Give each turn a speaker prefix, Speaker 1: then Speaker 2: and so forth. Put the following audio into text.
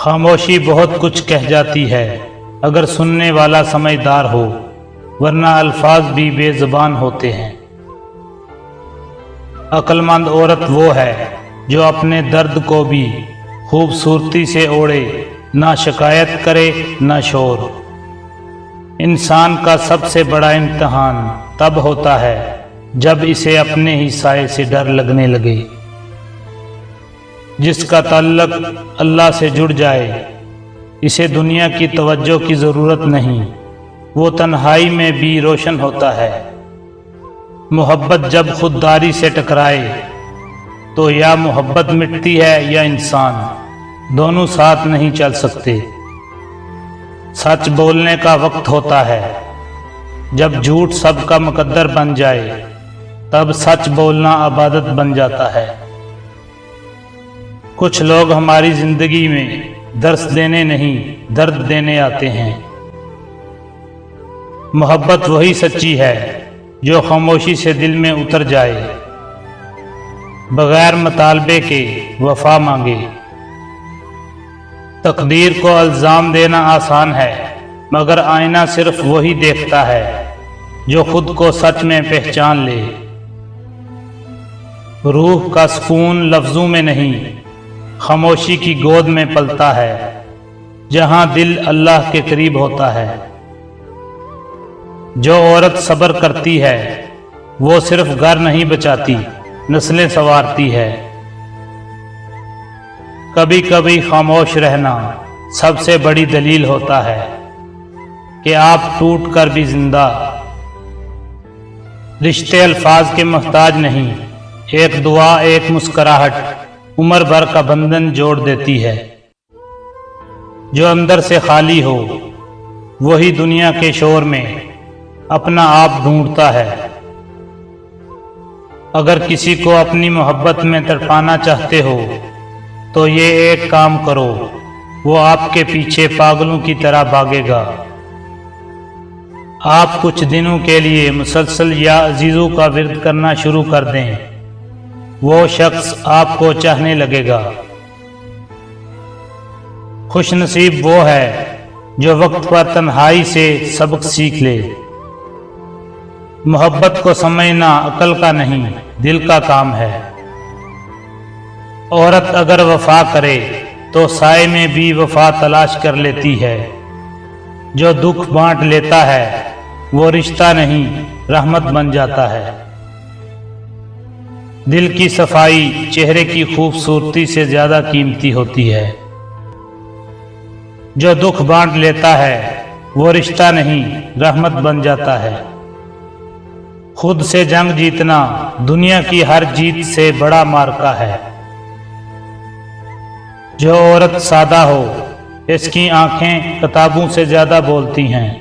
Speaker 1: خاموشی بہت کچھ کہہ جاتی ہے اگر سننے والا سمجھدار ہو، ورنہ الفاظ بھی بے زبان ہوتے ہیں۔ عقل مند عورت وہ ہے جو اپنے درد کو بھی خوبصورتی سے اوڑھے، نہ شکایت کرے نہ شور۔ انسان کا سب سے بڑا امتحان تب ہوتا ہے جب اسے اپنے ہی سائے سے ڈر لگنے لگے۔ جس کا تعلق اللہ سے جڑ جائے، اسے دنیا کی توجہ کی ضرورت نہیں، وہ تنہائی میں بھی روشن ہوتا ہے۔ محبت جب خودداری سے ٹکرائے تو یا محبت مٹتی ہے یا انسان، دونوں ساتھ نہیں چل سکتے۔ سچ بولنے کا وقت ہوتا ہے، جب جھوٹ سب کا مقدر بن جائے تب سچ بولنا عبادت بن جاتا ہے۔ کچھ لوگ ہماری زندگی میں درس دینے نہیں، درد دینے آتے ہیں۔ محبت وہی سچی ہے جو خاموشی سے دل میں اتر جائے، بغیر مطالبے کے وفا مانگے۔ تقدیر کو الزام دینا آسان ہے، مگر آئینہ صرف وہی دیکھتا ہے جو خود کو سچ میں پہچان لے۔ روح کا سکون لفظوں میں نہیں، خاموشی کی گود میں پلتا ہے، جہاں دل اللہ کے قریب ہوتا ہے۔ جو عورت صبر کرتی ہے وہ صرف گھر نہیں بچاتی، نسلیں سنوارتی ہے۔ کبھی کبھی خاموش رہنا سب سے بڑی دلیل ہوتا ہے کہ آپ ٹوٹ کر بھی زندہ۔ رشتے الفاظ کے محتاج نہیں، ایک دعا، ایک مسکراہٹ عمر بھر کا بندھن جوڑ دیتی ہے۔ جو اندر سے خالی ہو وہی دنیا کے شور میں اپنا آپ ڈھونڈتا ہے۔ اگر کسی کو اپنی محبت میں تڑپانا چاہتے ہو تو یہ ایک کام کرو، وہ آپ کے پیچھے پاگلوں کی طرح بھاگے گا۔ آپ کچھ دنوں کے لیے مسلسل یا عزیزوں کا ورد کرنا شروع کر دیں، وہ شخص آپ کو چاہنے لگے گا۔ خوش نصیب وہ ہے جو وقت پر تنہائی سے سبق سیکھ لے۔ محبت کو سمجھنا عقل کا نہیں، دل کا کام ہے۔ عورت اگر وفا کرے تو سائے میں بھی وفا تلاش کر لیتی ہے۔ جو دکھ بانٹ لیتا ہے وہ رشتہ نہیں، رحمت بن جاتا ہے۔ دل کی صفائی چہرے کی خوبصورتی سے زیادہ قیمتی ہوتی ہے۔ جو دکھ بانٹ لیتا ہے وہ رشتہ نہیں، رحمت بن جاتا ہے۔ خود سے جنگ جیتنا دنیا کی ہر جیت سے بڑا معرکہ ہے۔ جو عورت سادہ ہو، اس کی آنکھیں کتابوں سے زیادہ بولتی ہیں۔